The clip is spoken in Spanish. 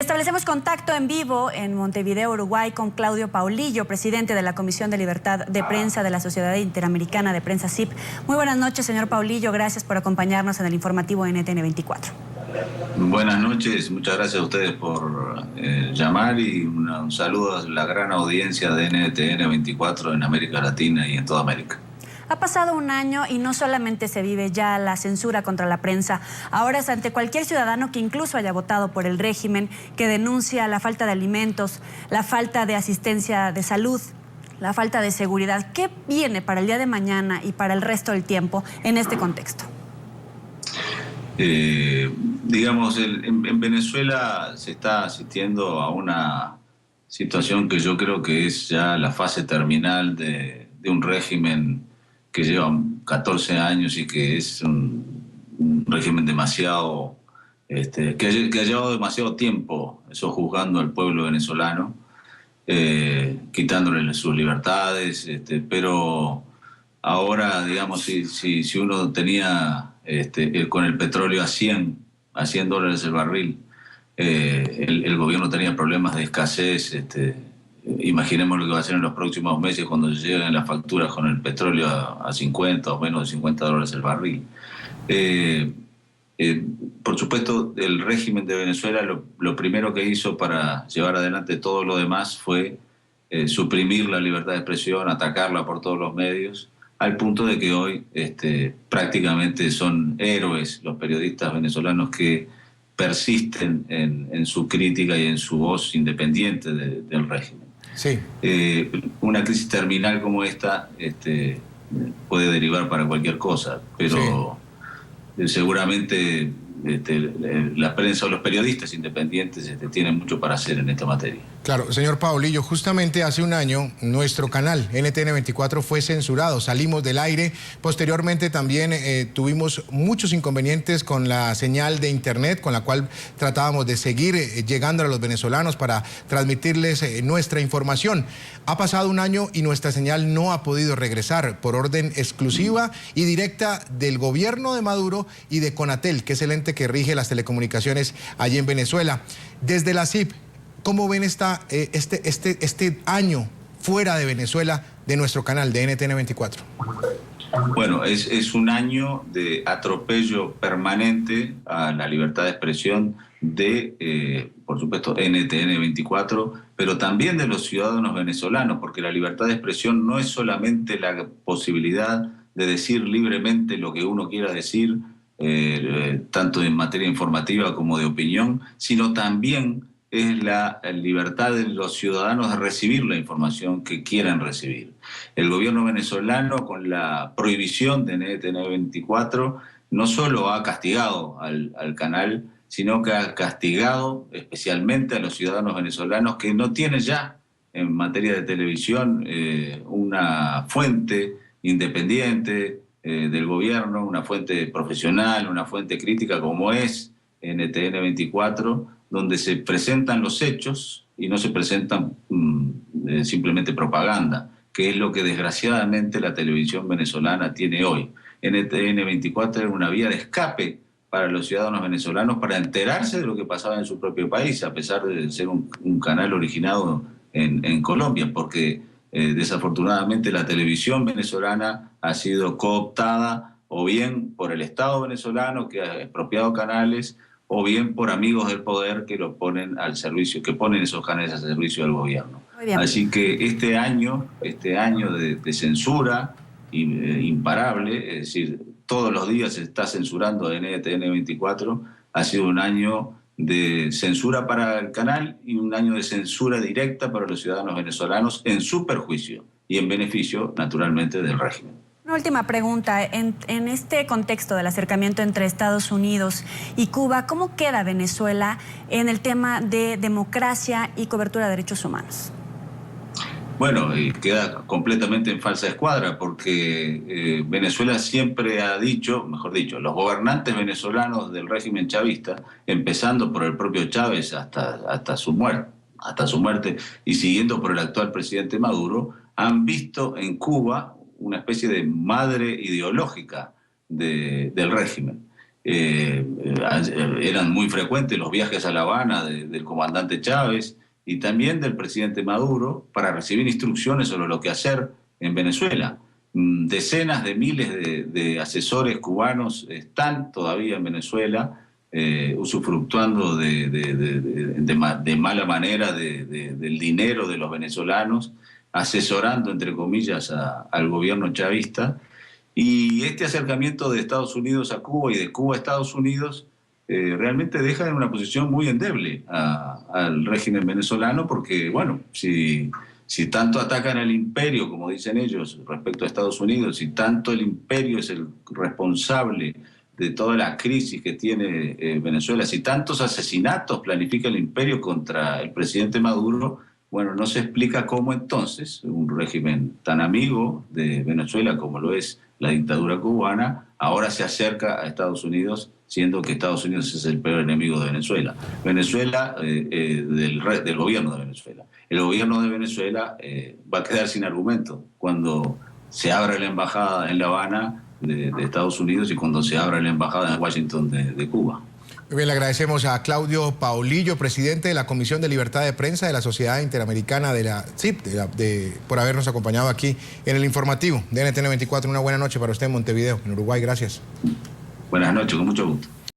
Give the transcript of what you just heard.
Establecemos contacto en vivo en Montevideo, Uruguay, con Claudio Paulillo, presidente de la Comisión de Libertad de Prensa de la Sociedad Interamericana de Prensa SIP. Muy buenas noches, señor Paulillo. Gracias por acompañarnos en el informativo NTN 24. Buenas noches, muchas gracias a ustedes por llamar y un saludo a la gran audiencia de NTN 24 en América Latina y en toda América. Ha pasado un año y no solamente se vive ya la censura contra la prensa, ahora es ante cualquier ciudadano que incluso haya votado por el régimen, que denuncia la falta de alimentos, la falta de asistencia de salud, la falta de seguridad. ¿Qué viene para el día de mañana y para el resto del tiempo en este contexto? Digamos, en Venezuela se está asistiendo a una situación que yo creo que es ya la fase terminal de un régimen que lleva 14 años y que es un régimen demasiado, que ha llevado demasiado tiempo sojuzgando al pueblo venezolano, quitándole sus libertades, pero ahora, digamos, si uno tenía con el petróleo a $100 el barril, el gobierno tenía problemas de escasez. Imaginemos lo que va a hacer en los próximos meses cuando lleguen las facturas con el petróleo a 50 o menos de $50 el barril. Por supuesto, el régimen de Venezuela lo primero que hizo para llevar adelante todo lo demás fue suprimir la libertad de expresión, atacarla por todos los medios, al punto de que hoy prácticamente son héroes los periodistas venezolanos que persisten en su crítica y en su voz independiente del régimen. Sí. Una crisis terminal como esta puede derivar para cualquier cosa, pero seguramente la prensa o los periodistas independientes tienen mucho para hacer en esta materia. Claro, señor Paulillo, justamente hace un año nuestro canal NTN 24 fue censurado, salimos del aire, posteriormente también tuvimos muchos inconvenientes con la señal de internet con la cual tratábamos de seguir llegando a los venezolanos para transmitirles nuestra información. Ha pasado un año y nuestra señal no ha podido regresar por orden exclusiva y directa del gobierno de Maduro y de Conatel, que es el ente que rige las telecomunicaciones allí en Venezuela. Desde la SIP, ¿cómo ven este año fuera de Venezuela de nuestro canal de NTN 24? Bueno, es un año de atropello permanente a la libertad de expresión de, por supuesto, NTN 24, pero también de los ciudadanos venezolanos, porque la libertad de expresión no es solamente la posibilidad de decir libremente lo que uno quiera decir, tanto en materia informativa como de opinión, sino también es la libertad de los ciudadanos de recibir la información que quieran recibir. El gobierno venezolano, con la prohibición de NTN 24, no solo ha castigado al canal, sino que ha castigado especialmente a los ciudadanos venezolanos que no tienen ya en materia de televisión una fuente independiente del gobierno, una fuente profesional, una fuente crítica como es NTN 24, donde se presentan los hechos y no se presentan simplemente propaganda, que es lo que desgraciadamente la televisión venezolana tiene hoy. NTN 24 era una vía de escape para los ciudadanos venezolanos para enterarse de lo que pasaba en su propio país, a pesar de ser un canal originado en Colombia, porque desafortunadamente la televisión venezolana ha sido cooptada o bien por el Estado venezolano, que ha expropiado canales, o bien por amigos del poder que lo ponen al servicio, que ponen esos canales al servicio del gobierno. Así que este año de censura imparable, es decir, todos los días se está censurando en NTN 24, ha sido un año de censura para el canal y un año de censura directa para los ciudadanos venezolanos en su perjuicio y en beneficio, naturalmente, del régimen. Una última pregunta. En este contexto del acercamiento entre Estados Unidos y Cuba, ¿cómo queda Venezuela en el tema de democracia y cobertura de derechos humanos? Bueno, queda completamente en falsa escuadra porque Venezuela siempre ha dicho, mejor dicho, los gobernantes venezolanos del régimen chavista, empezando por el propio Chávez hasta su muerte y siguiendo por el actual presidente Maduro, han visto en Cuba una especie de madre ideológica del régimen. eran muy frecuentes los viajes a La Habana del comandante Chávez y también del presidente Maduro para recibir instrucciones sobre lo que hacer en Venezuela. Decenas de miles de asesores cubanos están todavía en Venezuela, usufructuando de mala manera del dinero de los venezolanos, asesorando, entre comillas, al gobierno chavista. Y este acercamiento de Estados Unidos a Cuba y de Cuba a Estados Unidos realmente deja en una posición muy endeble al régimen venezolano, porque, bueno, si tanto atacan al imperio, como dicen ellos, respecto a Estados Unidos, si tanto el imperio es el responsable de toda la crisis que tiene Venezuela, si tantos asesinatos planifica el imperio contra el presidente Maduro, bueno, no se explica cómo entonces un régimen tan amigo de Venezuela como lo es la dictadura cubana, ahora se acerca a Estados Unidos, siendo que Estados Unidos es el peor enemigo de Venezuela. Venezuela, del gobierno de Venezuela. El gobierno de Venezuela va a quedar sin argumento cuando se abra la embajada en La Habana de Estados Unidos y cuando se abra la embajada en Washington de Cuba. Muy bien, le agradecemos a Claudio Paulillo, presidente de la Comisión de Libertad de Prensa de la Sociedad Interamericana de la CIP, por habernos acompañado aquí en el informativo de NTN 24. Una buena noche para usted en Montevideo, en Uruguay. Gracias. Buenas noches, con mucho gusto.